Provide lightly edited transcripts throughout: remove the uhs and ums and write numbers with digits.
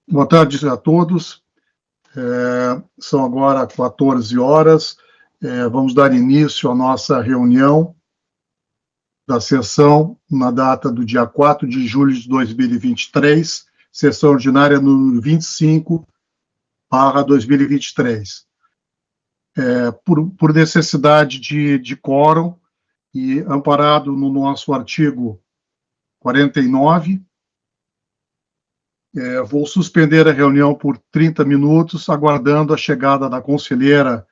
Boa tarde a todos. São agora 14 horas. Vamos dar início à nossa reunião da sessão na data do dia 4 de julho de 2023, sessão ordinária número 25/2023. Por necessidade de quórum e amparado no nosso artigo 49, vou suspender a reunião por 30 minutos, aguardando a chegada da conselheira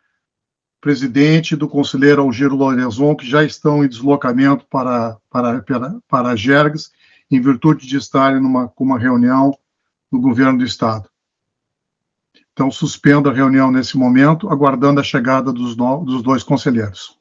presidente e do conselheiro Algiro Lorenzon, que já estão em deslocamento para Gerges, em virtude de estarem com uma reunião no governo do Estado. Então, suspendo a reunião nesse momento, aguardando a chegada dos dois conselheiros.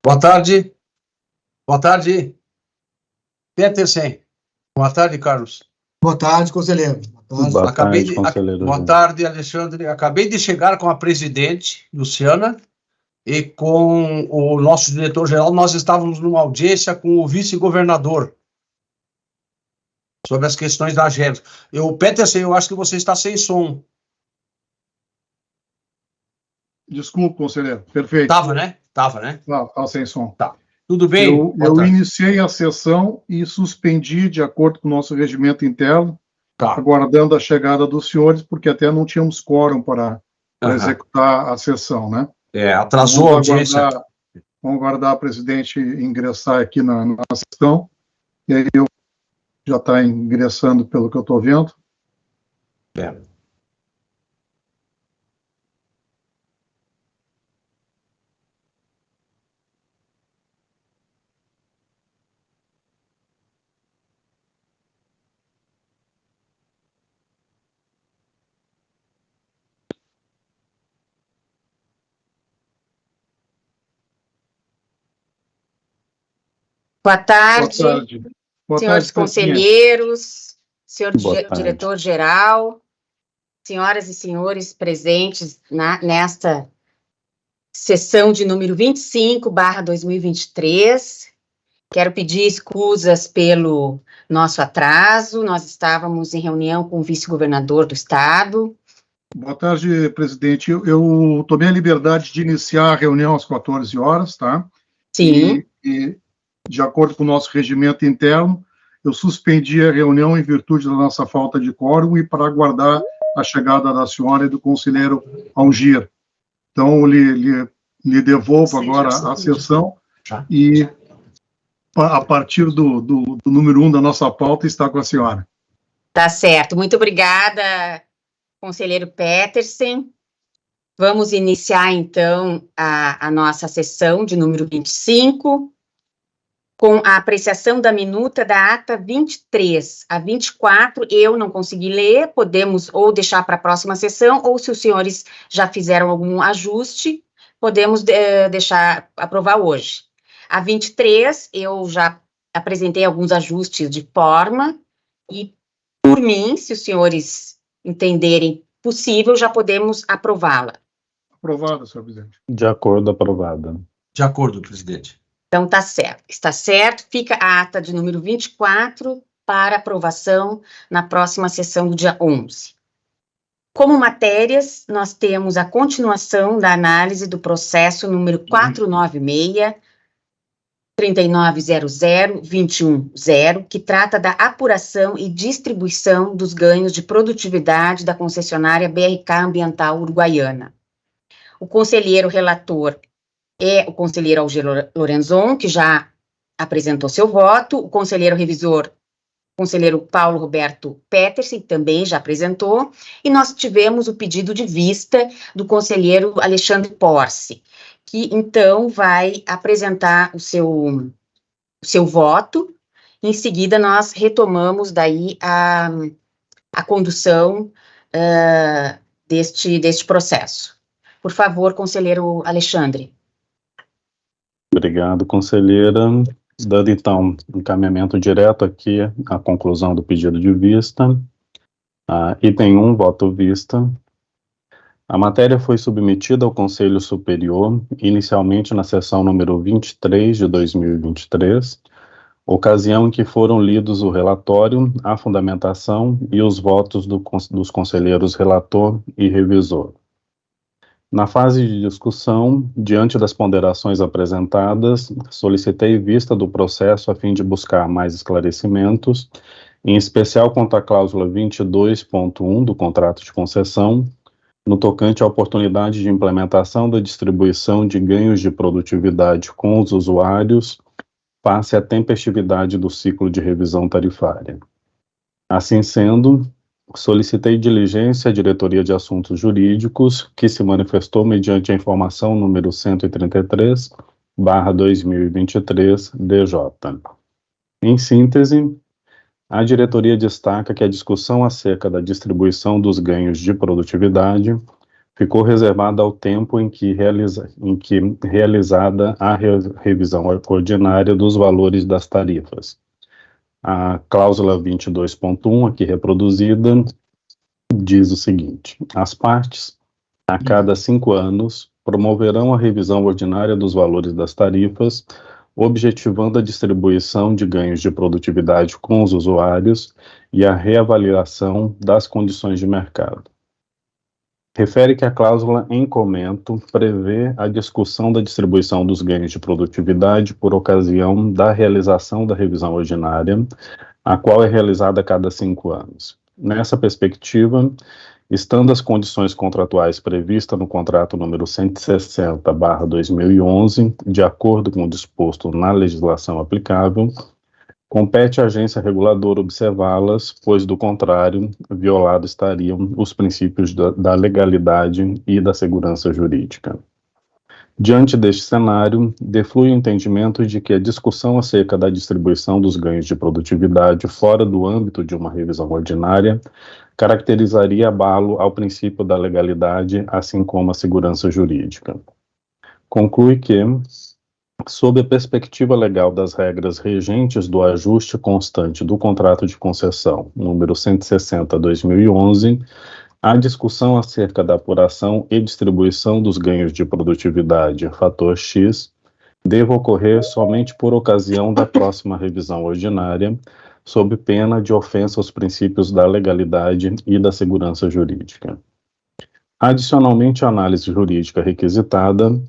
Boa tarde. Boa tarde. Petersen. Boa tarde, Carlos. Boa tarde, conselheiro. Boa tarde, conselheiro. Boa tarde, Alexandre. Acabei de chegar com a presidente, Luciana, e com o nosso diretor-geral. Nós estávamos numa audiência com o vice-governador sobre as questões da agenda. Petersen, eu acho que você está sem som. Desculpe, conselheiro. Perfeito. Estava, né? Estava, né? Não, está sem som. Tá. Tudo bem? Eu iniciei a sessão e suspendi, de acordo com o nosso regimento interno, aguardando a chegada dos senhores, porque até não tínhamos quórum para executar a sessão, né? Atrasou a audiência. Vamos aguardar a presidente ingressar aqui na sessão, e aí eu já está ingressando pelo que eu estou vendo. Boa tarde, senhores conselheiros, senhor diretor-geral, senhoras e senhores presentes nesta sessão de número 25/2023. Quero pedir escusas pelo nosso atraso, nós estávamos em reunião com o vice-governador do estado. Boa tarde, presidente. Eu tomei a liberdade de iniciar a reunião às 14 horas, tá? Sim. E de acordo com o nosso regimento interno, eu suspendi a reunião em virtude da nossa falta de quórum e para aguardar a chegada da senhora e do conselheiro Algir. Então, lhe devolvo agora a sessão e, a partir do número 1 da nossa pauta, está com a senhora. Tá certo. Muito obrigada, conselheiro Petersen. Vamos iniciar, então, a nossa sessão de número 25, com a apreciação da minuta da ata 23. A 24 eu não consegui ler, podemos ou deixar para a próxima sessão, ou se os senhores já fizeram algum ajuste, podemos aprovar hoje. A 23 eu já apresentei alguns ajustes de forma, e por mim, se os senhores entenderem possível, já podemos aprová-la. Aprovada, senhor presidente. De acordo, aprovada. De acordo, presidente. Então, tá certo. Está certo. Fica a ata de número 24 para aprovação na próxima sessão do dia 11. Como matérias, nós temos a continuação da análise do processo número 496-3900-210, que trata da apuração e distribuição dos ganhos de produtividade da concessionária BRK Ambiental Uruguaiana. O conselheiro relator é o conselheiro Algir Lorenzon, que já apresentou seu voto, o conselheiro revisor, o conselheiro Paulo Roberto Petersen, também já apresentou, e nós tivemos o pedido de vista do conselheiro Alexandre Porce, que então vai apresentar o seu voto. Em seguida nós retomamos daí a condução deste processo. Por favor, conselheiro Alexandre. Obrigado, conselheira. Dando, então, encaminhamento direto aqui à conclusão do pedido de vista. Item 1, voto vista. A matéria foi submetida ao Conselho Superior, inicialmente na sessão número 23 de 2023, ocasião em que foram lidos o relatório, a fundamentação e os votos dos conselheiros relator e revisor. Na fase de discussão, diante das ponderações apresentadas, solicitei vista do processo a fim de buscar mais esclarecimentos, em especial quanto à cláusula 22.1 do contrato de concessão, no tocante à oportunidade de implementação da distribuição de ganhos de produtividade com os usuários, face à tempestividade do ciclo de revisão tarifária. Assim sendo, solicitei diligência à Diretoria de Assuntos Jurídicos, que se manifestou mediante a informação número 133/2023, DJ. Em síntese, a diretoria destaca que a discussão acerca da distribuição dos ganhos de produtividade ficou reservada ao tempo em que realizada a revisão ordinária dos valores das tarifas. A cláusula 22.1, aqui reproduzida, diz o seguinte: as partes, a cada 5 anos, promoverão a revisão ordinária dos valores das tarifas, objetivando a distribuição de ganhos de produtividade com os usuários e a reavaliação das condições de mercado. Refere que a cláusula em comento prevê a discussão da distribuição dos ganhos de produtividade por ocasião da realização da revisão ordinária, a qual é realizada a cada 5 anos. Nessa perspectiva, estando as condições contratuais previstas no contrato número 160/2011, de acordo com o disposto na legislação aplicável, compete à agência reguladora observá-las, pois, do contrário, violados estariam os princípios da legalidade e da segurança jurídica. Diante deste cenário, deflui o entendimento de que a discussão acerca da distribuição dos ganhos de produtividade fora do âmbito de uma revisão ordinária caracterizaria abalo ao princípio da legalidade, assim como a segurança jurídica. Conclui que, sob a perspectiva legal das regras regentes do ajuste constante do contrato de concessão, número 160/2011, a discussão acerca da apuração e distribuição dos ganhos de produtividade, fator X, deve ocorrer somente por ocasião da próxima revisão ordinária, sob pena de ofensa aos princípios da legalidade e da segurança jurídica. Adicionalmente, a análise jurídica requisitada,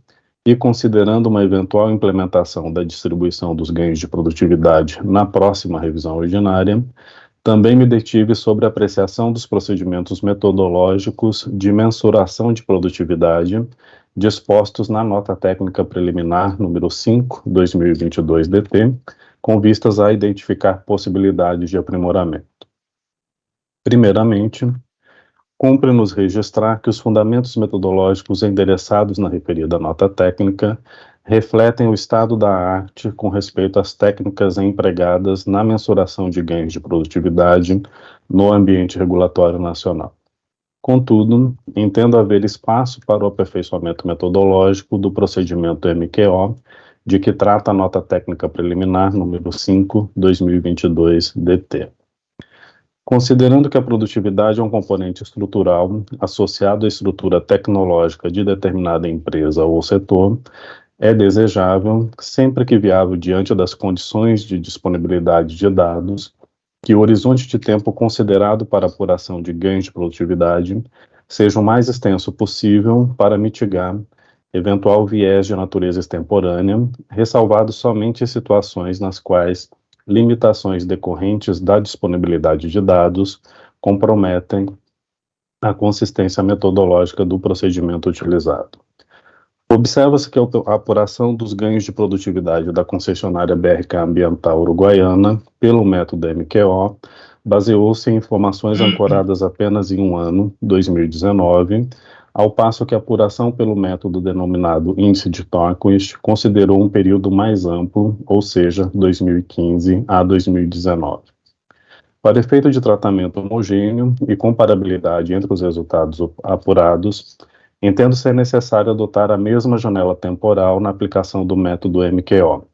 e considerando uma eventual implementação da distribuição dos ganhos de produtividade na próxima revisão ordinária, também me detive sobre a apreciação dos procedimentos metodológicos de mensuração de produtividade dispostos na nota técnica preliminar número 5/2022 DT, com vistas a identificar possibilidades de aprimoramento. Primeiramente, cumpre-nos registrar que os fundamentos metodológicos endereçados na referida nota técnica refletem o estado da arte com respeito às técnicas empregadas na mensuração de ganhos de produtividade no ambiente regulatório nacional. Contudo, entendo haver espaço para o aperfeiçoamento metodológico do procedimento MQO, de que trata a nota técnica preliminar número 5/2022 DT. Considerando que a produtividade é um componente estrutural associado à estrutura tecnológica de determinada empresa ou setor, é desejável, sempre que viável diante das condições de disponibilidade de dados, que o horizonte de tempo considerado para apuração de ganhos de produtividade seja o mais extenso possível para mitigar eventual viés de natureza extemporânea, ressalvado somente em situações nas quais limitações decorrentes da disponibilidade de dados comprometem a consistência metodológica do procedimento utilizado. Observa-se que a apuração dos ganhos de produtividade da concessionária BRK Ambiental Uruguaiana, pelo método MQO, baseou-se em informações ancoradas apenas em um ano, 2019, ao passo que a apuração pelo método denominado Índice de Torquist considerou um período mais amplo, ou seja, 2015 a 2019. Para efeito de tratamento homogêneo e comparabilidade entre os resultados apurados, entendo ser necessário adotar a mesma janela temporal na aplicação do método MQO,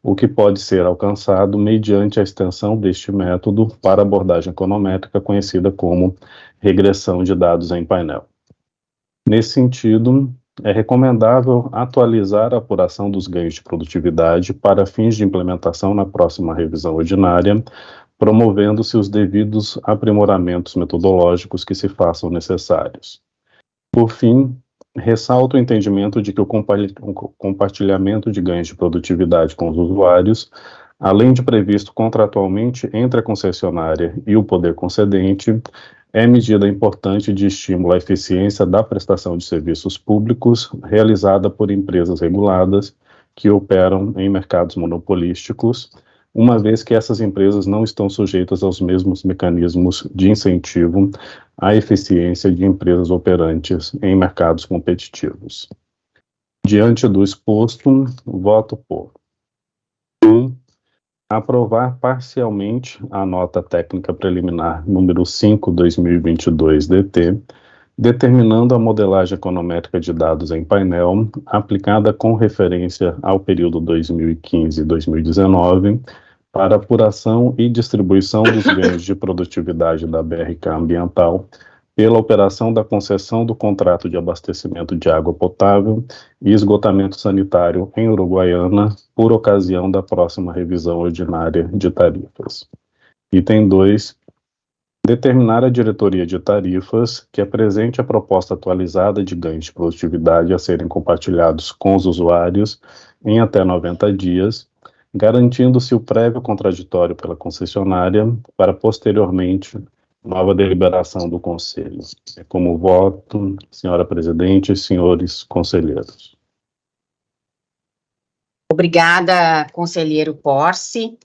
o que pode ser alcançado mediante a extensão deste método para abordagem econométrica conhecida como regressão de dados em painel. Nesse sentido, é recomendável atualizar a apuração dos ganhos de produtividade para fins de implementação na próxima revisão ordinária, promovendo-se os devidos aprimoramentos metodológicos que se façam necessários. Por fim, ressalto o entendimento de que o compartilhamento de ganhos de produtividade com os usuários, além de previsto contratualmente entre a concessionária e o poder concedente, é medida importante de estímulo à eficiência da prestação de serviços públicos realizada por empresas reguladas que operam em mercados monopolísticos, uma vez que essas empresas não estão sujeitas aos mesmos mecanismos de incentivo à eficiência de empresas operantes em mercados competitivos. Diante do exposto, voto por 1. Aprovar parcialmente a nota técnica preliminar número 5/2022-DT, determinando a modelagem econométrica de dados em painel, aplicada com referência ao período 2015 e 2019, para apuração e distribuição dos ganhos de produtividade da BRK Ambiental, pela operação da concessão do contrato de abastecimento de água potável e esgotamento sanitário em Uruguaiana, por ocasião da próxima revisão ordinária de tarifas. Item 2. Determinar a diretoria de tarifas que apresente a proposta atualizada de ganhos de produtividade a serem compartilhados com os usuários em até 90 dias, garantindo-se o prévio contraditório pela concessionária para posteriormente nova deliberação do Conselho. É como voto, senhora presidente e senhores conselheiros. Obrigada, conselheiro Porce.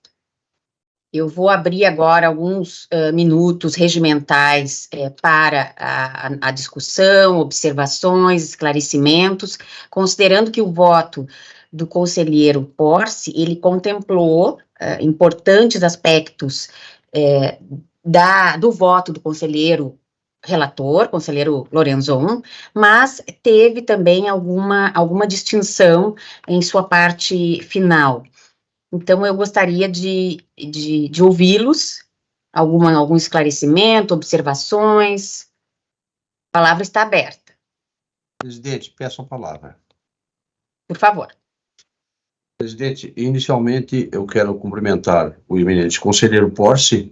Eu vou abrir agora alguns minutos regimentais para a discussão, observações, esclarecimentos, considerando que o voto do conselheiro Porce, ele contemplou importantes aspectos do voto do conselheiro relator, conselheiro Lorenzon, mas teve também alguma distinção em sua parte final. Então, eu gostaria de ouvi-los, algum esclarecimento, observações. A palavra está aberta. Presidente, peço a palavra. Por favor. Presidente, inicialmente eu quero cumprimentar o eminente conselheiro Porce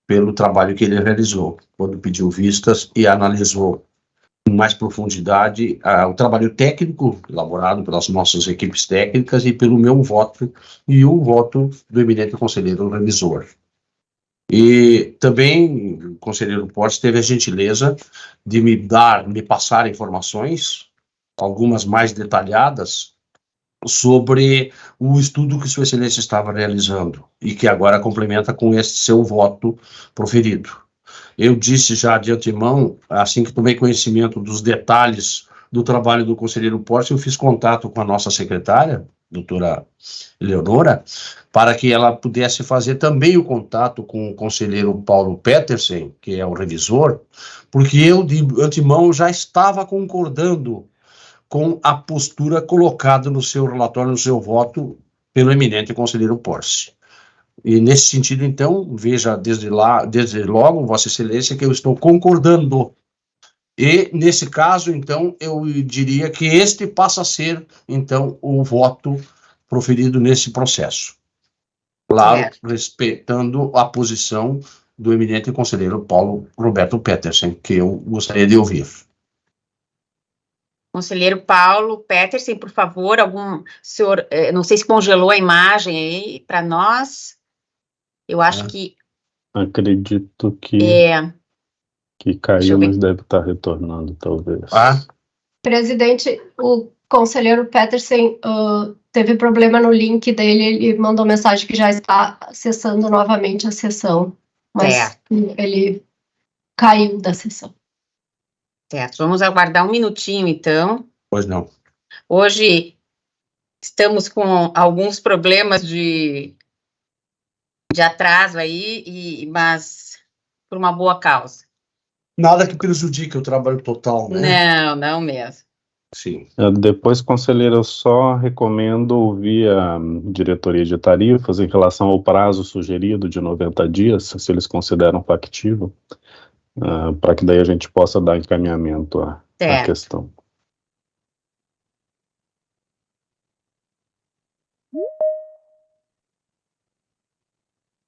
pelo trabalho que ele realizou, quando pediu vistas e analisou com mais profundidade o trabalho técnico elaborado pelas nossas equipes técnicas e pelo meu voto e o voto do eminente conselheiro revisor. E também o conselheiro Porce teve a gentileza de me passar informações, algumas mais detalhadas, sobre o estudo que Sua Excelência estava realizando e que agora complementa com este seu voto proferido. Eu disse já de antemão, assim que tomei conhecimento dos detalhes do trabalho do conselheiro Porce, eu fiz contato com a nossa secretária, doutora Eleonora, para que ela pudesse fazer também o contato com o conselheiro Paulo Petersen, que é o revisor, porque eu de antemão já estava concordando com a postura colocada no seu relatório, no seu voto, pelo eminente conselheiro Porce. E nesse sentido, então, veja desde logo, Vossa Excelência, que eu estou concordando. E, nesse caso, então, eu diria que este passa a ser, então, o voto proferido nesse processo. Claro, respeitando a posição do eminente conselheiro Paulo Roberto Petersen, que eu gostaria de ouvir. Conselheiro Paulo Petersen, por favor, senhor, não sei se congelou a imagem aí para nós. Eu acho que... Acredito que caiu, mas deve estar retornando, talvez. Presidente, o conselheiro Petersen teve problema no link dele, ele mandou mensagem que já está acessando novamente a sessão, mas ele caiu da sessão. Certo, vamos aguardar um minutinho, então. Pois não. Hoje estamos com alguns problemas de atraso aí, mas por uma boa causa. Nada que prejudique o trabalho total, né? Não mesmo. Sim. Depois, conselheiro, eu só recomendo ouvir a diretoria de tarifas em relação ao prazo sugerido de 90 dias, se eles consideram factível, para que daí a gente possa dar encaminhamento à questão.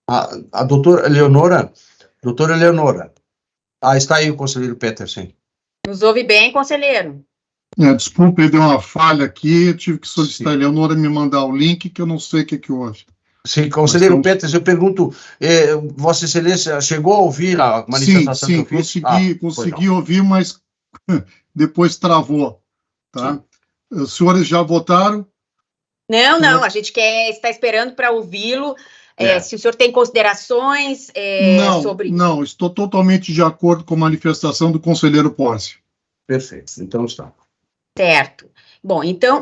A doutora Eleonora. Está aí o conselheiro Petersen. Nos ouve bem, conselheiro? Desculpe, deu uma falha aqui, eu tive que solicitar a Eleonora me mandar o link, que eu não sei o que houve. Sim, conselheiro Petersen, eu pergunto, Vossa Excelência chegou a ouvir a manifestação que eu fiz? Consegui ouvir, mas depois travou, tá? Os senhores já votaram? Não, a gente está esperando para ouvi-lo. Se o senhor tem considerações sobre... Não, estou totalmente de acordo com a manifestação do conselheiro Porce. Perfeito, então está. Certo. Bom, então,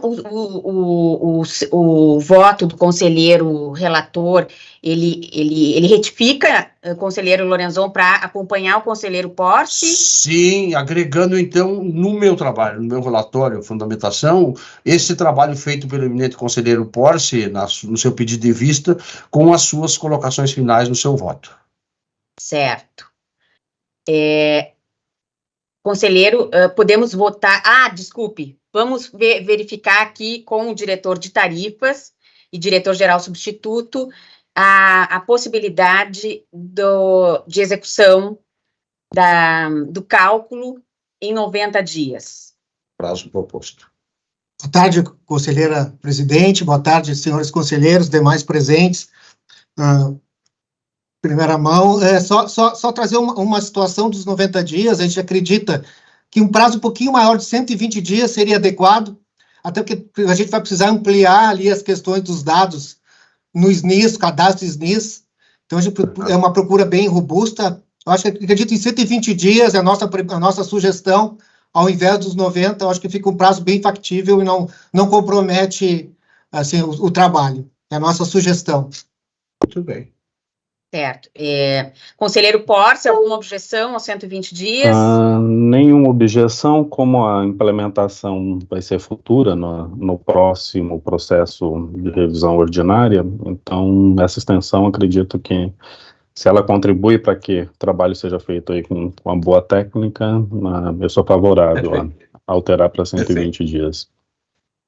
o voto do conselheiro relator, ele retifica o conselheiro Lorenzon para acompanhar o conselheiro Porce? Sim, agregando, então, no meu trabalho, no meu relatório, fundamentação, esse trabalho feito pelo eminente conselheiro Porce, no seu pedido de vista, com as suas colocações finais no seu voto. Certo. Conselheiro, podemos votar... desculpe, vamos verificar aqui com o diretor de tarifas e diretor-geral substituto a possibilidade de execução do cálculo em 90 dias. Prazo proposto. Boa tarde, conselheira presidente, boa tarde, senhores conselheiros, demais presentes. Primeira mão, só trazer uma situação dos 90 dias, a gente acredita que um prazo um pouquinho maior de 120 dias seria adequado, até porque a gente vai precisar ampliar ali as questões dos dados no SNIS, cadastro SNIS, então é uma procura bem robusta. Eu acredito em 120 dias, é a nossa sugestão, ao invés dos 90, eu acho que fica um prazo bem factível e não compromete assim, o trabalho, é a nossa sugestão. Muito bem. Certo. Conselheiro Porce, alguma objeção aos 120 dias? Nenhuma objeção, como a implementação vai ser futura no próximo processo de revisão ordinária, então essa extensão, acredito que se ela contribui para que o trabalho seja feito aí com uma boa técnica, eu sou favorável a alterar para 120 dias.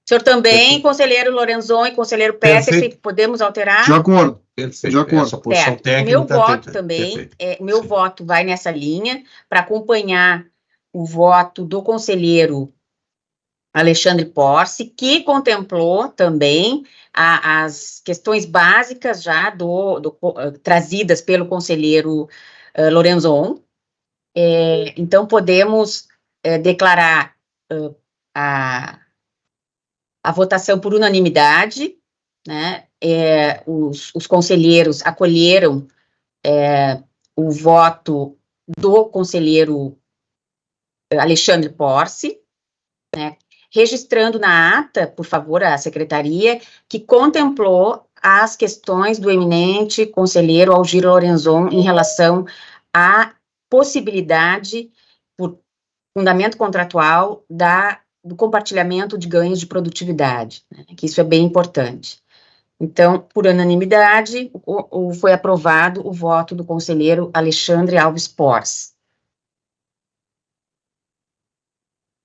O senhor também, conselheiro Lorenzon e conselheiro Petersen, podemos alterar? De acordo. Perfeito. De acordo. Essa posição técnica. Meu voto também, meu voto vai nessa linha, para acompanhar o voto do conselheiro Alexandre Porce, que contemplou também as questões básicas já trazidas pelo conselheiro Lorenzon. Então, podemos declarar a votação por unanimidade, né? Os conselheiros acolheram o voto do conselheiro Alexandre Porce, né? Registrando na ata, por favor, a secretaria, que contemplou as questões do eminente conselheiro Algir Lorenzon em relação à possibilidade, por fundamento contratual, do compartilhamento de ganhos de produtividade, né? Que isso é bem importante. Então, por unanimidade, foi aprovado o voto do conselheiro Alexandre Alves Porce.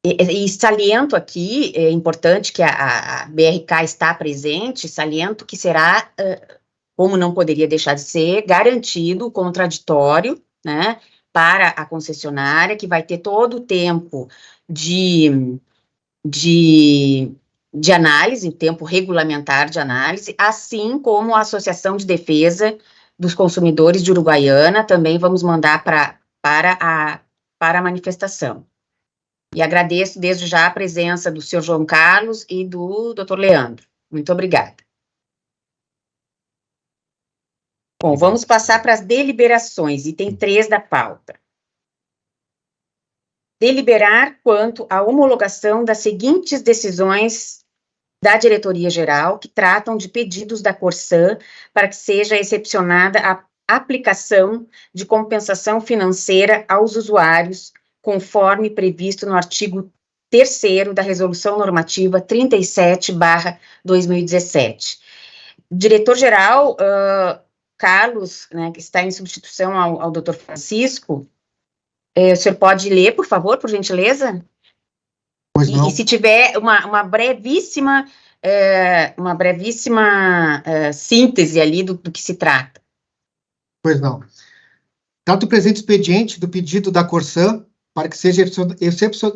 E saliento aqui, é importante que a BRK está presente, saliento que será, como não poderia deixar de ser, garantido o contraditório, né, para a concessionária, que vai ter todo o tempo de análise, tempo regulamentar de análise, assim como a Associação de Defesa dos Consumidores de Uruguaiana, também vamos mandar para a manifestação. E agradeço desde já a presença do senhor João Carlos e do doutor Leandro. Muito obrigada. Bom, vamos passar para as deliberações, item 3 da pauta. Deliberar quanto à homologação das seguintes decisões da Diretoria-Geral, que tratam de pedidos da Corsan para que seja excepcionada a aplicação de compensação financeira aos usuários, conforme previsto no artigo 3º da Resolução Normativa 37/2017. Diretor-geral, Carlos, né, que está em substituição ao doutor Francisco, o senhor pode ler, por favor, por gentileza? Pois não. E se tiver uma brevíssima síntese ali do que se trata. Pois não. Trata o presente expediente do pedido da Corsã para que seja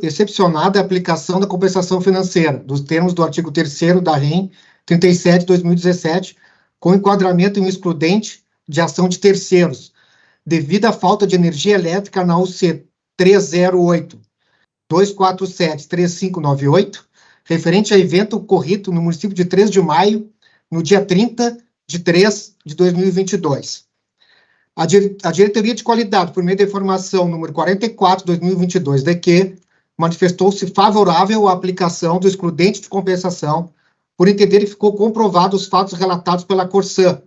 excepcionada a aplicação da compensação financeira, dos termos do artigo 3º da REN 37/2017, com enquadramento em um excludente de ação de terceiros, devido à falta de energia elétrica na UC 308-247-3598, referente a evento ocorrido no município de 3 de maio, no dia 30/3/2022. A Diretoria de Qualidade, por meio da informação número 44/2022, de que manifestou-se favorável à aplicação do excludente de compensação, por entender que ficou comprovado os fatos relatados pela Corsã,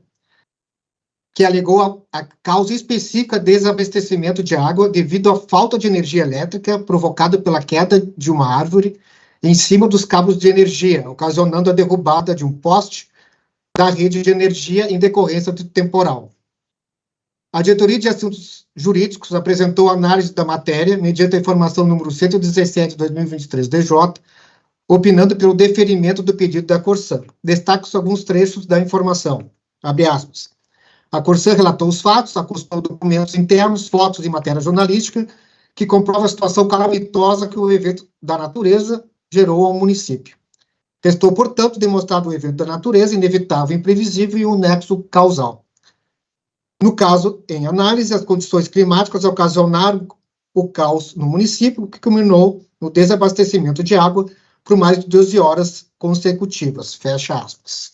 que alegou a causa específica de desabastecimento de água devido à falta de energia elétrica provocada pela queda de uma árvore em cima dos cabos de energia, ocasionando a derrubada de um poste da rede de energia em decorrência do temporal. A Diretoria de Assuntos Jurídicos apresentou análise da matéria mediante a informação número 117/2023 DJ, opinando pelo deferimento do pedido da Corsã. Destaco alguns trechos da informação. Abre aspas. A Corsã relatou os fatos, acusou documentos internos, fotos e matéria jornalística, que comprova a situação calamitosa que o evento da natureza gerou ao município. Restou, portanto, demonstrado o evento da natureza inevitável, imprevisível e um nexo causal. No caso, em análise, as condições climáticas ocasionaram o caos no município, que culminou no desabastecimento de água por mais de 12 horas consecutivas. Fecha aspas.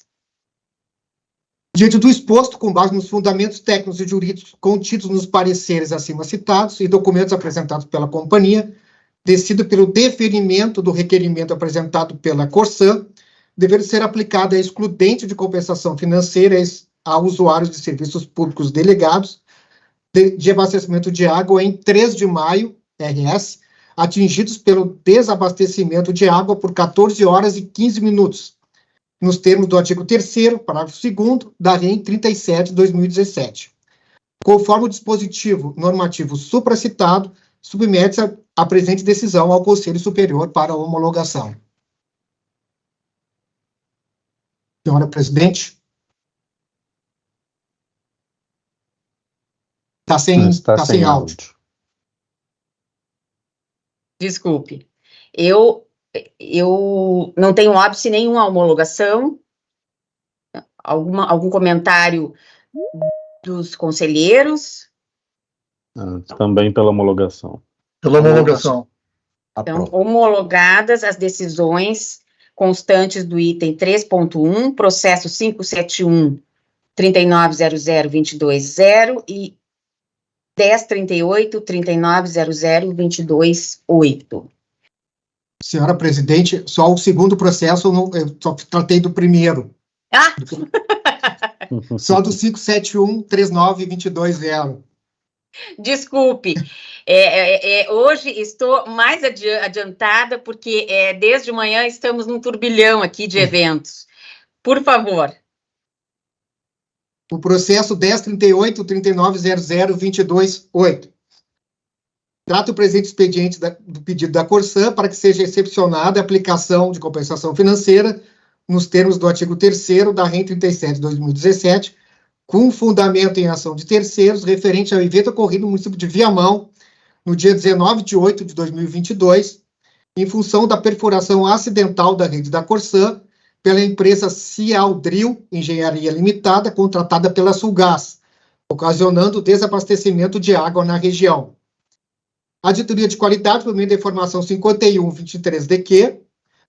Diante do exposto, com base nos fundamentos técnicos e jurídicos contidos nos pareceres acima citados e documentos apresentados pela companhia, decido pelo deferimento do requerimento apresentado pela Corsã, dever ser aplicada a excludente de compensação financeira a usuários de serviços públicos delegados de abastecimento de água em 3 de maio, RS, atingidos pelo desabastecimento de água por 14 horas e 15 minutos, nos termos do artigo 3º, parágrafo 2º, da REN 37/2017. Conforme o dispositivo normativo supracitado, submete-se a presente decisão ao Conselho Superior para homologação. Senhora Presidente. Está sem áudio. Desculpe. Eu não tenho óbice nenhuma homologação. Algum comentário dos conselheiros? Também pela homologação. Pela homologação. Então, homologadas as decisões constantes do item 3.1, processo 571-3900-220 e 1038-3900-228. Senhora Presidente, só o segundo processo, eu só tratei do primeiro. Ah! Só do 571-3922-0. Desculpe, hoje estou mais adiantada, porque desde manhã estamos num turbilhão aqui de eventos. Por favor. O processo 1038-3900-228. Trata o presente expediente do pedido da Corsã para que seja excepcionada a aplicação de compensação financeira nos termos do artigo 3º da REN 37/2017, com fundamento em ação de terceiros, referente ao evento ocorrido no município de Viamão, no dia 19/8/2022, em função da perfuração acidental da rede da Corsã pela empresa Cialdril Engenharia Limitada, contratada pela Sulgás, ocasionando o desabastecimento de água na região. A Diretoria de Qualidade, por meio da informação 51/23 de que,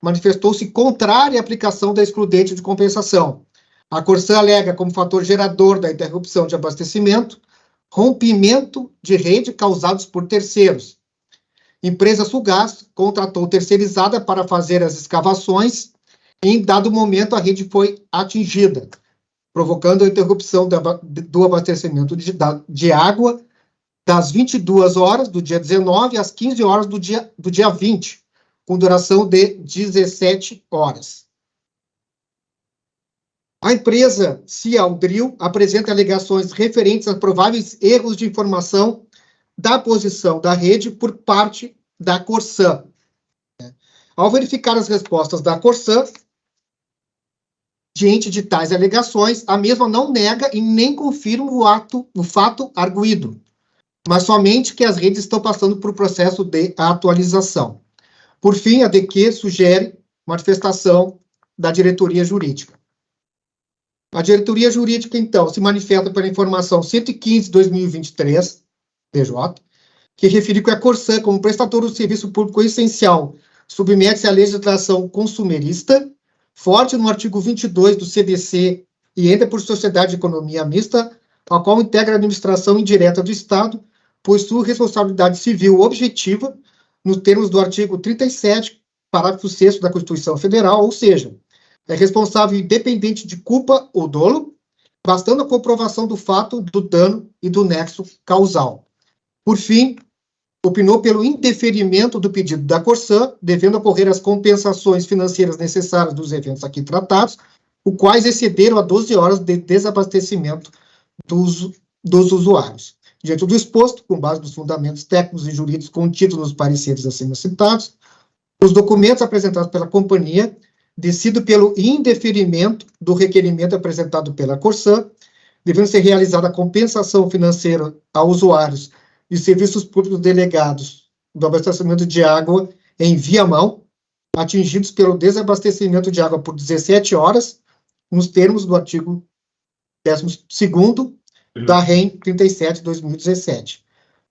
manifestou-se contrária à aplicação da excludente de compensação. A Corsã alega como fator gerador da interrupção de abastecimento rompimento de rede causados por terceiros. Empresa Sulgás contratou terceirizada para fazer as escavações e, em dado momento, a rede foi atingida, provocando a interrupção do abastecimento de água das 22 horas do dia 19 às 15 horas do dia 20, com duração de 17 horas. A empresa Cialdril apresenta alegações referentes a prováveis erros de informação da posição da rede por parte da Corsã. Ao verificar as respostas da Corsã, Diante de tais alegações, a mesma não nega e nem confirma o fato arguido, mas somente que as redes estão passando por processo de atualização. Por fim, a DQ sugere manifestação da diretoria jurídica. A diretoria jurídica, então, se manifesta pela informação 115/2023, PJ, que refere que a Corsã, como prestador do serviço público essencial, submete-se à legislação consumerista, forte no artigo 22 do CDC e entra por sociedade de economia mista, a qual integra a administração indireta do Estado, possui responsabilidade civil objetiva, nos termos do artigo 37, parágrafo 6º da Constituição Federal, ou seja, é responsável independente de culpa ou dolo, bastando a comprovação do fato, do dano e do nexo causal. Por fim, opinou pelo indeferimento do pedido da Corsã, devendo ocorrer as compensações financeiras necessárias dos eventos aqui tratados, os quais excederam a 12 horas de desabastecimento dos usuários. Diante do exposto, com base nos fundamentos técnicos e jurídicos contidos nos pareceres acima citados, os documentos apresentados pela companhia, decido pelo indeferimento do requerimento apresentado pela Corsã, devendo ser realizada a compensação financeira a usuários de serviços públicos delegados do abastecimento de água em viamão, atingidos pelo desabastecimento de água por 17 horas, nos termos do artigo 12º da REN 37/2017.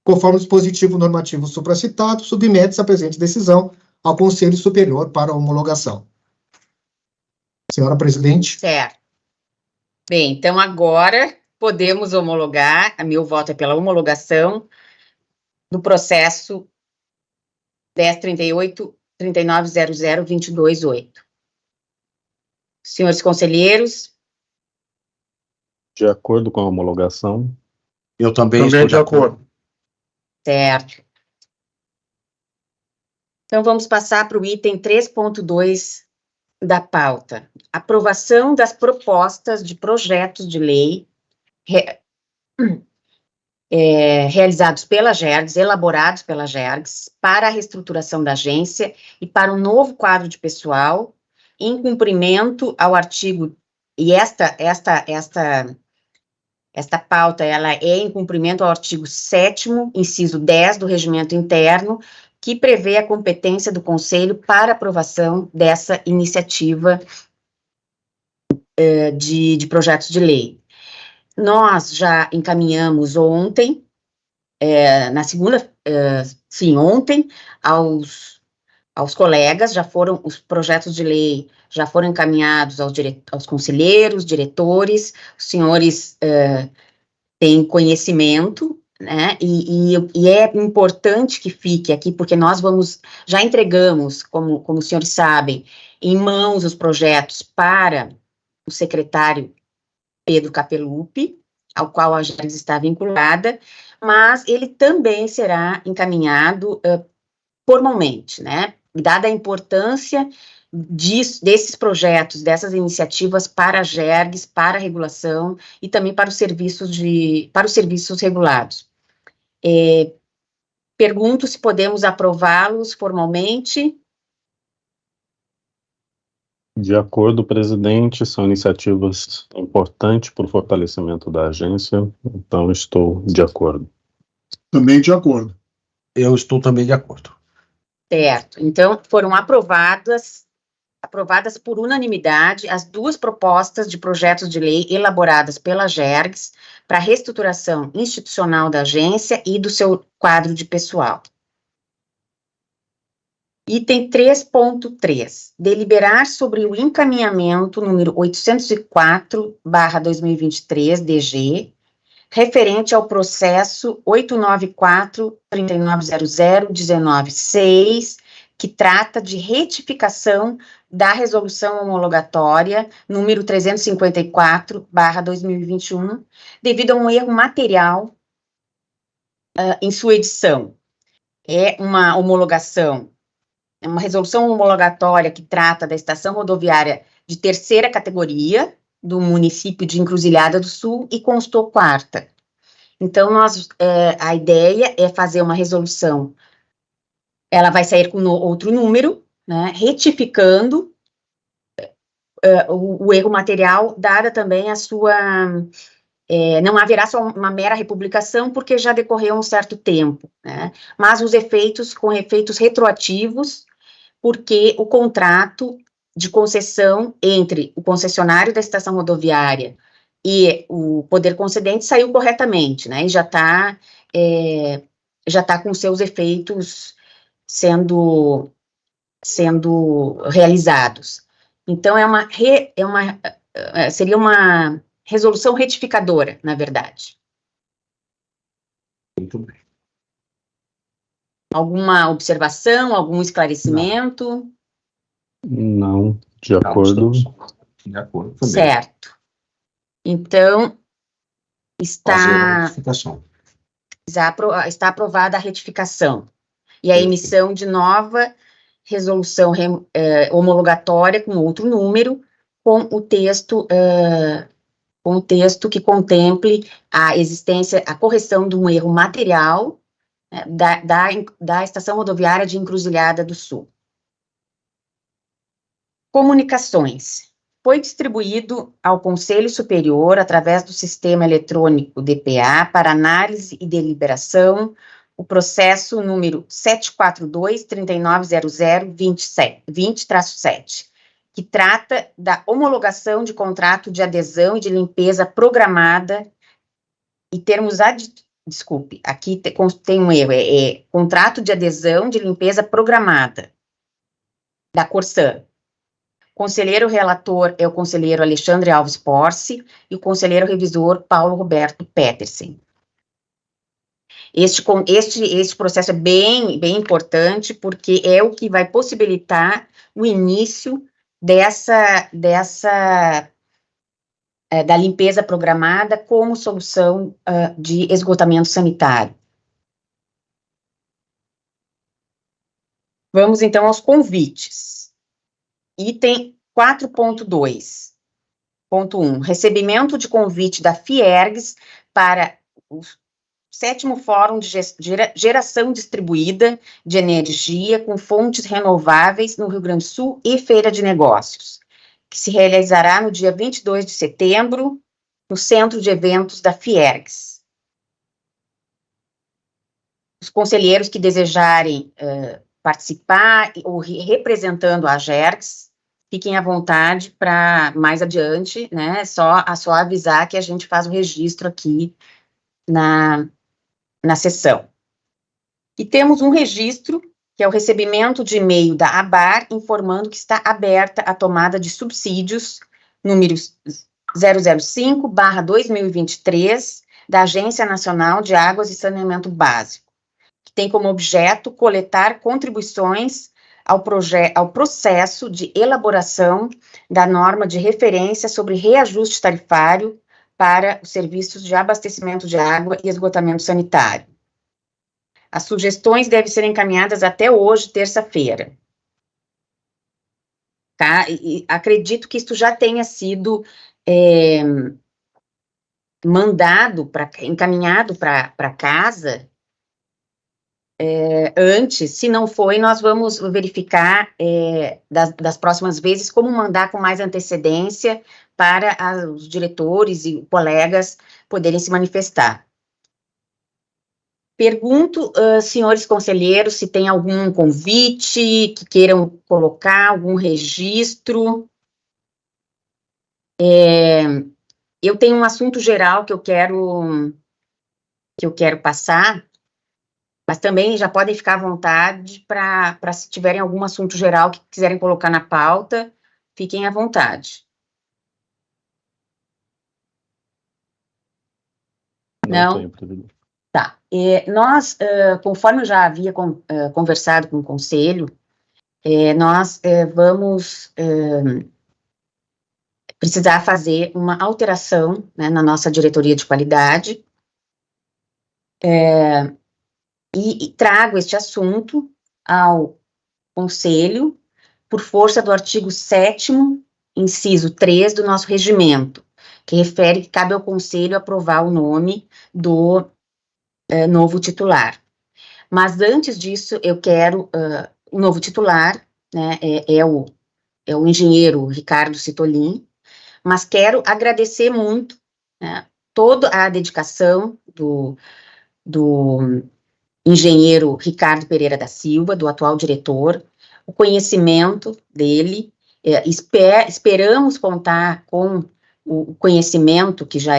Conforme o dispositivo normativo supracitado, submete-se a presente decisão ao Conselho Superior para homologação. Senhora Presidente. Certo. Bem, então agora podemos homologar, a meu voto é pela homologação do processo 10.38.39.00.22.8. Senhores conselheiros? De acordo com a homologação. Eu também Também estou de acordo. Certo. Então, vamos passar para o item 3.2 da pauta. Aprovação das propostas de projetos de lei realizados pela GERGS, elaborados pela GERGS, para a reestruturação da agência e para um novo quadro de pessoal, em cumprimento ao artigo, e esta pauta, ela é em cumprimento ao artigo 7º, inciso 10 do Regimento Interno, que prevê a competência do Conselho para aprovação dessa iniciativa de projetos de lei. Nós já encaminhamos ontem, ontem, aos colegas, os projetos de lei já foram encaminhados aos conselheiros, diretores, os senhores têm conhecimento, né, e é importante que fique aqui, porque nós já entregamos, como os senhores sabem, em mãos os projetos para o secretário Pedro Capelupi, ao qual a GERGS está vinculada, mas ele também será encaminhado formalmente, né, dada a importância desses projetos, dessas iniciativas para a GERGS, para a regulação e também para os serviços regulados. Pergunto se podemos aprová-los formalmente. De acordo, presidente, são iniciativas importantes para o fortalecimento da agência, então estou de acordo. Também de acordo. Eu estou também de acordo. Certo. Então, foram aprovadas por unanimidade as duas propostas de projetos de lei elaboradas pela GERGS para a reestruturação institucional da agência e do seu quadro de pessoal. Item 3.3, deliberar sobre o encaminhamento número 804/2023, DG, referente ao processo 894-3900-19-6, que trata de retificação da resolução homologatória número 354/2021, devido a um erro material em sua edição. É uma homologação, é uma resolução homologatória que trata da estação rodoviária de terceira categoria do município de Encruzilhada do Sul e constou quarta. Então, a ideia é fazer uma resolução, ela vai sair com outro número, né, retificando o erro material, dada também a sua... não haverá só uma mera republicação, porque já decorreu um certo tempo, né? Mas os efeitos, com efeitos retroativos, porque o contrato de concessão entre o concessionário da estação rodoviária e o poder concedente saiu corretamente, né? E já está com seus efeitos sendo realizados. Então, seria uma resolução retificadora, na verdade. Muito bem. Alguma observação, algum esclarecimento? Não, de acordo. De acordo também. Certo. Então, Fazer a retificação. está aprovada a retificação. E a emissão de nova resolução homologatória com outro número, com o texto que contemple a existência, a correção de um erro material, né, da Estação Rodoviária de Encruzilhada do Sul. Comunicações. Foi distribuído ao Conselho Superior, através do sistema eletrônico DPA, para análise e deliberação, o processo número 742-3900-20-7, que trata da homologação de contrato de adesão e de limpeza programada e termos desculpe, aqui tem um erro, contrato de adesão de limpeza programada da Corsan. Conselheiro relator é o conselheiro Alexandre Alves Porce e o conselheiro revisor Paulo Roberto Petersen. Este processo é bem importante, porque é o que vai possibilitar o início da limpeza programada como solução de esgotamento sanitário. Vamos, então, aos convites. Item 4.2. Ponto 1. Recebimento de convite da Fiergs para o 7º Fórum de Geração Distribuída de Energia com Fontes Renováveis no Rio Grande do Sul e Feira de Negócios, que se realizará no dia 22 de setembro, no Centro de Eventos da Fiergs. Os conselheiros que desejarem participar ou representando a Gergs, fiquem à vontade para mais adiante, né, só avisar que a gente faz o registro aqui na sessão. E temos um registro, que é o recebimento de e-mail da ABAR, informando que está aberta a tomada de subsídios, número 005/2023, da Agência Nacional de Águas e Saneamento Básico, que tem como objeto coletar contribuições ao processo de elaboração da norma de referência sobre reajuste tarifário para os serviços de abastecimento de água e esgotamento sanitário. As sugestões devem ser encaminhadas até hoje, terça-feira. Tá? E acredito que isto já tenha sido encaminhado para casa antes. Se não foi, nós vamos verificar das próximas vezes como mandar com mais antecedência para os diretores e colegas poderem se manifestar. Pergunto, senhores conselheiros, se tem algum convite que queiram colocar, algum registro. Eu tenho um assunto geral que eu quero passar, mas também já podem ficar à vontade para se tiverem algum assunto geral que quiserem colocar na pauta, fiquem à vontade. Não? Tá. Nós, conforme eu já havia conversado com o Conselho, nós vamos precisar fazer uma alteração, né, na nossa diretoria de qualidade, e trago este assunto ao Conselho por força do artigo 7º, inciso 3 do nosso regimento, que refere que cabe ao Conselho aprovar o nome do novo titular. Mas antes disso, eu quero, o novo titular, né, é o é o engenheiro Ricardo Citolin, mas quero agradecer muito, né, toda a dedicação do engenheiro Ricardo Pereira da Silva, do atual diretor, o conhecimento dele, esperamos contar com o conhecimento que já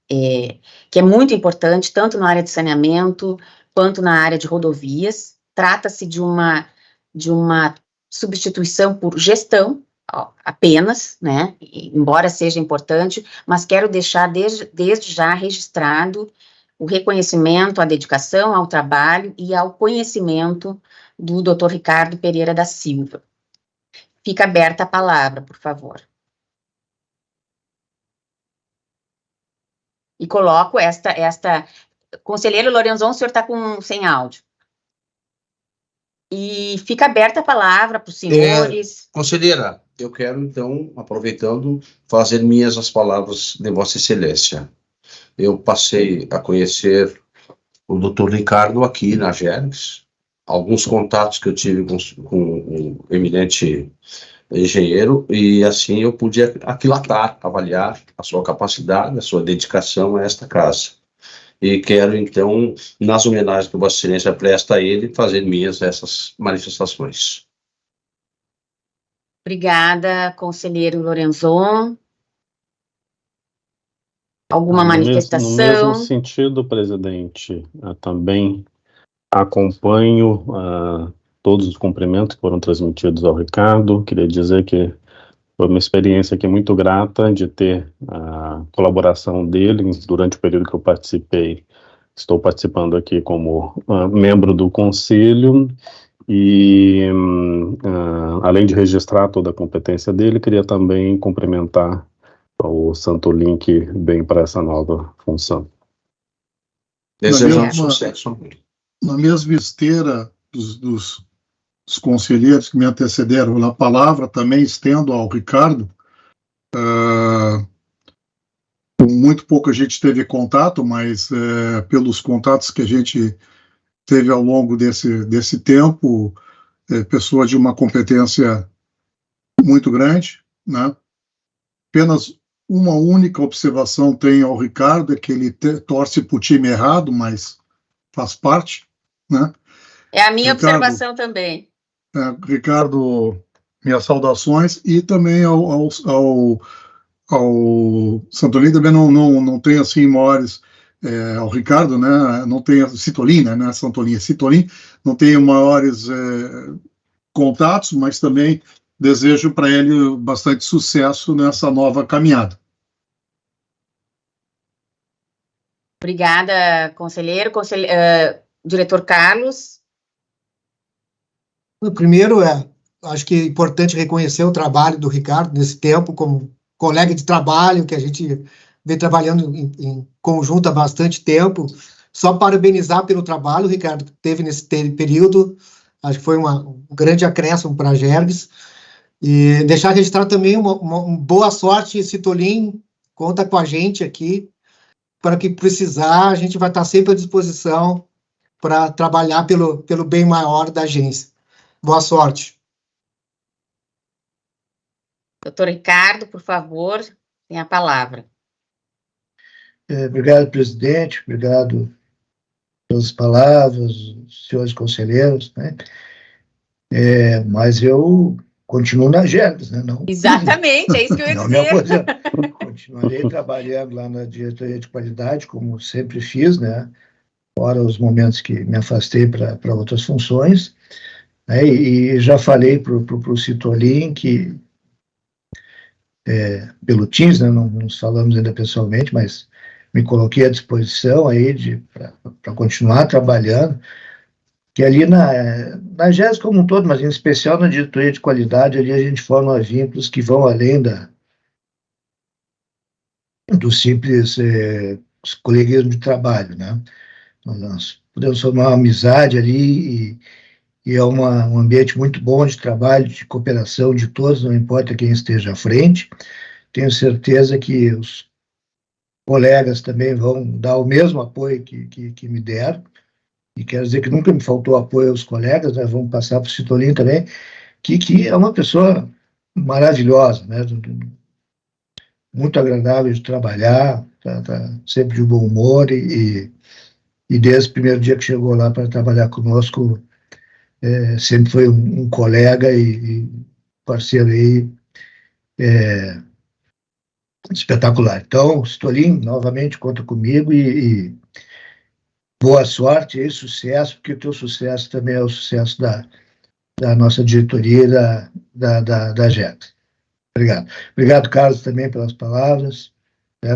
que é muito importante, tanto na área de saneamento, quanto na área de rodovias. Trata-se de uma substituição por gestão, apenas, né, embora seja importante, mas quero deixar desde já registrado o reconhecimento, a dedicação ao trabalho e ao conhecimento do Dr. Ricardo Pereira da Silva. Fica aberta a palavra, por favor. E coloco Conselheiro Lorenzon, o senhor está sem áudio. E fica aberta a palavra para os senhores. Conselheira, eu quero, então, aproveitando, fazer minhas as palavras de Vossa Excelência. Eu passei a conhecer o Dr. Ricardo aqui na Gergs, alguns contatos que eu tive com o eminente engenheiro, e assim eu pude aquilatar, avaliar a sua capacidade, a sua dedicação a esta casa. E quero, então, nas homenagens que Vossa Excelência presta a ele, fazer minhas essas manifestações. Obrigada, conselheiro Lorenzon. Alguma manifestação? No mesmo sentido, presidente, também acompanho todos os cumprimentos que foram transmitidos ao Ricardo. Queria dizer que foi uma experiência aqui muito grata de ter a colaboração dele durante o período que eu participei. Estou participando aqui como membro do conselho e, além de registrar toda a competência dele, queria também cumprimentar o Citolin, que vem para essa nova função. Desejamos sucesso. Na mesma esteira dos conselheiros que me antecederam na palavra, também estendo ao Ricardo. Muito pouco a gente teve contato, mas pelos contatos que a gente teve ao longo desse tempo, pessoa de uma competência muito grande, né? Apenas uma única observação tenho ao Ricardo, é que ele torce para o time errado, mas faz parte, né? É a minha Ricardo, observação também. Ricardo, minhas saudações, e também ao Citolin também não tem assim maiores, ao Ricardo, né? Não tem Citolin, né? Citolin não tem maiores contatos, mas também desejo para ele bastante sucesso nessa nova caminhada. Obrigada, conselheiro. Diretor Carlos. Primeiro, acho que é importante reconhecer o trabalho do Ricardo nesse tempo, como colega de trabalho, que a gente vem trabalhando em conjunto há bastante tempo. Só parabenizar pelo trabalho, Ricardo, que teve nesse período. Acho que foi um grande acréscimo para a Gergs. E deixar registrado também uma boa sorte, Citolin, conta com a gente aqui, para que precisar, a gente vai estar sempre à disposição para trabalhar pelo bem maior da agência. Boa sorte. Doutor Ricardo, por favor, tem a palavra. Obrigado, presidente, obrigado pelas palavras, senhores conselheiros, né? Mas eu continuo na Gergs, né? Não, exatamente, é isso que eu ia não dizer. Continuarei trabalhando lá na diretoria de qualidade, como sempre fiz, né? Fora os momentos que me afastei para outras funções, né? E já falei para o Citolin que, pelo Teams, né? Não nos falamos ainda pessoalmente, mas me coloquei à disposição aí para continuar trabalhando, que ali na GES como um todo, mas em especial na diretoria de qualidade, ali a gente forma vínculos que vão além do simples coleguismo de trabalho, né? Nós podemos formar uma amizade ali e é um ambiente muito bom de trabalho, de cooperação de todos, não importa quem esteja à frente. Tenho certeza que os colegas também vão dar o mesmo apoio que me deram, e quero dizer que nunca me faltou apoio aos colegas, né? Vamos passar para o Citolin também, que é uma pessoa maravilhosa, né? Muito agradável de trabalhar, tá sempre de bom humor e desde o primeiro dia que chegou lá para trabalhar conosco, sempre foi um colega e parceiro aí espetacular. Então, Stolim, novamente, conta comigo e boa sorte e sucesso, porque o teu sucesso também é o sucesso da nossa diretoria e da JET. Obrigado. Obrigado, Carlos, também pelas palavras.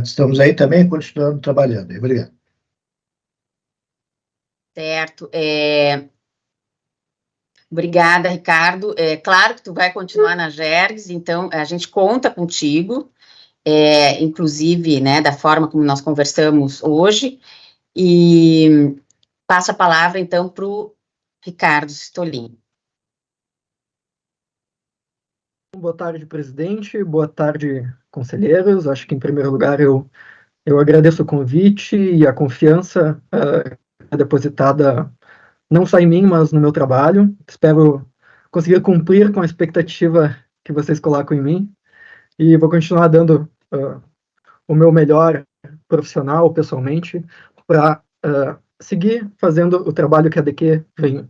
Estamos aí também continuando trabalhando. Obrigado. Certo. Obrigada, Ricardo. É claro que tu vai continuar na Jergs, então a gente conta contigo, inclusive, né, da forma como nós conversamos hoje, e passo a palavra, então, para o Ricardo Stolim. Boa tarde, presidente. Boa tarde, conselheiros. Acho que, em primeiro lugar, eu agradeço o convite e a confiança depositada não só em mim, mas no meu trabalho. Espero conseguir cumprir com a expectativa que vocês colocam em mim e vou continuar dando o meu melhor profissional, pessoalmente, para seguir fazendo o trabalho que a DQ vem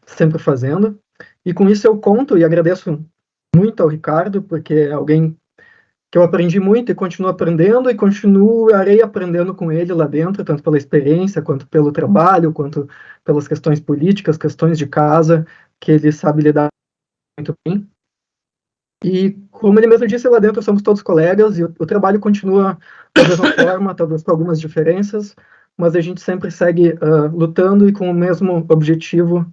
sempre fazendo. E com isso eu conto e agradeço muito ao Ricardo, porque é alguém que eu aprendi muito e continuo aprendendo e continuarei aprendendo com ele lá dentro, tanto pela experiência, quanto pelo trabalho, quanto pelas questões políticas, questões de casa, que ele sabe lidar muito bem. E, como ele mesmo disse, lá dentro somos todos colegas e o trabalho continua da mesma forma, talvez com algumas diferenças, mas a gente sempre segue lutando e com o mesmo objetivo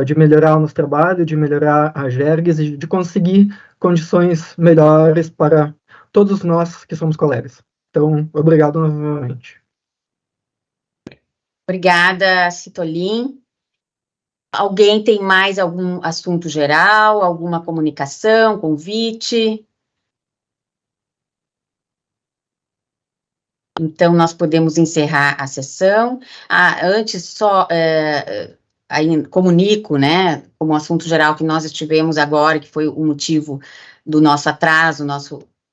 de melhorar o nosso trabalho, de melhorar a Jergs e de conseguir condições melhores para todos nós que somos colegas. Então, obrigado novamente. Obrigada, Stolim. Alguém tem mais algum assunto geral, alguma comunicação, convite? Então, nós podemos encerrar a sessão. Antes, só aí comunico, né, como assunto geral que nós estivemos agora, que foi o motivo do nosso atraso,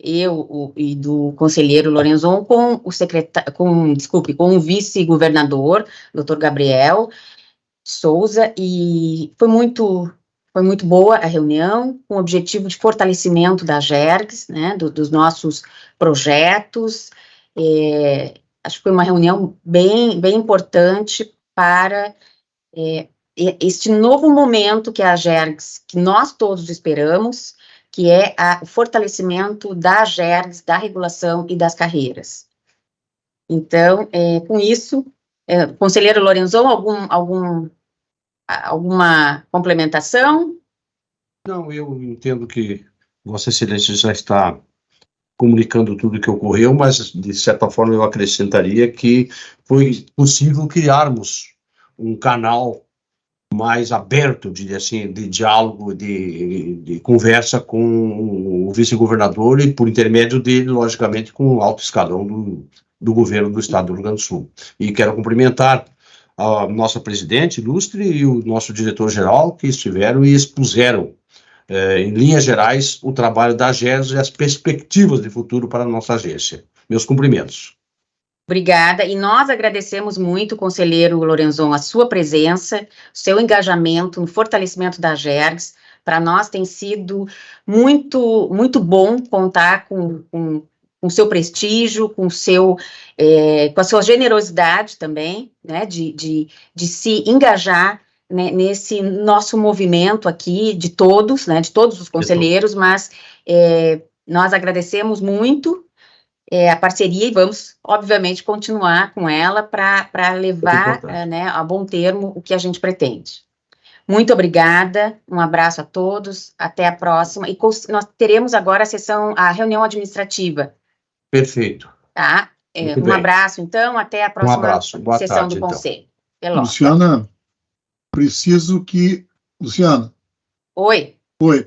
e do conselheiro Lorenzon com o vice-governador, Dr. Gabriel Souza, e foi muito boa a reunião, com o objetivo de fortalecimento da Jergs, né, dos nossos projetos. Acho que foi uma reunião bem importante para este novo momento que a Jergs, que nós todos esperamos, que é o fortalecimento da Jergs, da regulação e das carreiras. Então, com isso, conselheiro Lorenzon, alguma complementação? Não, eu entendo que Vossa Excelência já está comunicando tudo o que ocorreu, mas, de certa forma, eu acrescentaria que foi possível criarmos um canal mais aberto, diria assim, de diálogo, de conversa com o vice-governador e, por intermédio dele, logicamente, com o alto escalão do governo do Estado do Rio Grande do Sul. E quero cumprimentar a nossa presidente ilustre e o nosso diretor-geral, que estiveram e expuseram, em linhas gerais, o trabalho da Jergs e as perspectivas de futuro para a nossa agência. Meus cumprimentos. Obrigada, e nós agradecemos muito, conselheiro Lorenzon, a sua presença, seu engajamento no fortalecimento da Jergs. Para nós tem sido muito bom contar com o seu prestígio, com a sua generosidade também, né, de se engajar, né, nesse nosso movimento aqui, de todos, né, de todos os conselheiros, mas nós agradecemos muito a parceria e vamos, obviamente, continuar com ela para levar né, a bom termo o que a gente pretende. Muito obrigada, um abraço a todos, até a próxima, e nós teremos agora a reunião administrativa. Perfeito. Tá? Abraço, então, até a próxima sessão do Conselho. Então. Luciana, preciso que... Luciana. Oi. Oi,